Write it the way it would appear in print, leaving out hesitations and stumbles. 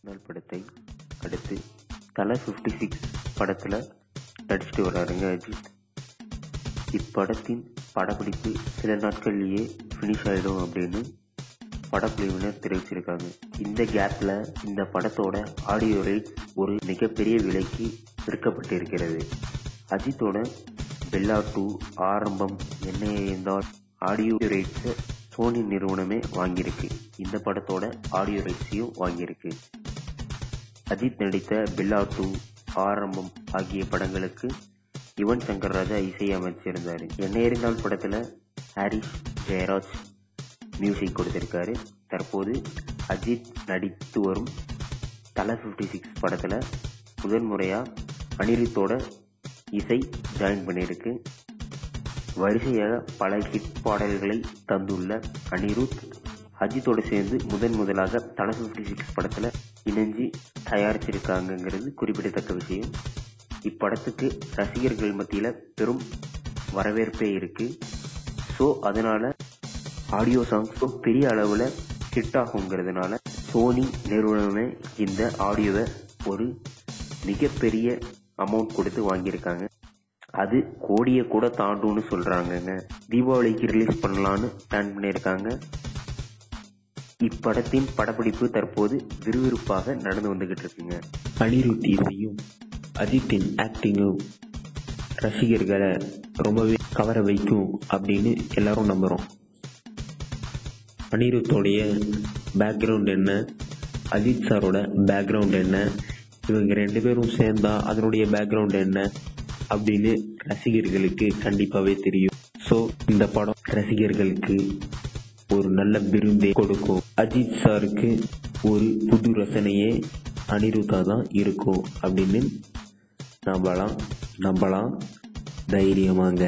முதல் படத்தை அடுத்து தல 56 படத்தில் நடிச்சிட்டு வர்றாருங்க அஜித். இப்படத்தின் படப்பிடிப்பு சில நாட்கள்லேயே ஃபினிஷ் ஆகிடும் அப்படின்னு படக்குழுவினர் தெரிவிச்சிருக்காங்க. இந்த கேப்பில் இந்த படத்தோட ஆடியோ ரைட்ஸ் ஒரு மிகப்பெரிய விலைக்கு விற்கப்பட்டிருக்கிறது. அஜித்தோட பெல்லா 2 ஆரம்பம் என்ன இருந்தால் ஆடியோ ரைட்ஸை சோனி நிறுவனமே வாங்கியிருக்கு. இந்த படத்தோட ஆடியோ ரைட்ஸையும் வாங்கியிருக்கு. அஜித் நடித்த பெல்லா 2 ஆரம்பம் ஆகிய படங்களுக்கு யுவன் சங்கர் ராஜா இசையமைச்சிருந்தார். என்ன இருந்தால் படத்தில் ஹாரிஸ் ஜெயராஜ் மியூசிக் கொடுத்திருக்காரு. தற்போது அஜித் நடித்து வரும் தல 56 படத்தில் முதல் முறையாக அனிருத்தோட இசை ஜாயின் பண்ணியிருக்கு. வரிசையாக பல ஹிட் பாடல்களை தந்துள்ள அனிருத் அஜித்தோடு சேர்ந்து முதலாக தல 56 படத்தில் இணைஞ்சு தயாரிச்சிருக்காங்கிறது குறிப்பிடத்தக்க விஷயம். இப்படத்துக்கு ரசிகர்கள் மத்தியில் பெரும் வரவேற்பே இருக்கு. ஸோ அதனால ஆடியோ சாங்ஸும் பெரிய அளவில் ஹிட் ஆகுங்கிறதுனால சோனி நிறுவனமே இந்த ஆடியோவை ஒரு மிகப்பெரிய அமௌண்ட் கொடுத்து வாங்கியிருக்காங்க. அது கோடியை கூட தாண்டும்னு சொல்றாங்க. தீபாவளிக்கு ரிலீஸ் பண்ணலான்னு பிளான் பண்ணியிருக்காங்க. இப்படத்தின் படப்பிடிப்பு தற்போது விறுவிறுப்பாக நடந்து வந்துகிட்டு இருக்குங்க. அனிருத் இசையும் அஜித்தின் ஆக்டிங்கும் ரசிகர்களை ரொம்பவே கவர வைக்கும் அப்படின்னு எல்லாரும் நம்புகிறோம். அனிருத்தோடைய பேக்ரவுண்ட் என்ன, அஜித் சாரோட பேக்ரவுண்ட் என்ன, இவங்க 2 பேரும் சேர்ந்தா அதனுடைய பேக்ரவுண்ட் என்ன அப்படின்னு ரசிகர்களுக்கு கண்டிப்பாகவே தெரியும். ஸோ இந்த படம் ரசிகர்களுக்கு ஒரு நல்ல விருந்தை கொடுக்கும். அஜித் சாருக்கு ஒரு புது ரசனையே அனிருத்தா தான் இருக்கும் அப்படின்னு நம்பலாம் தைரியமாங்க.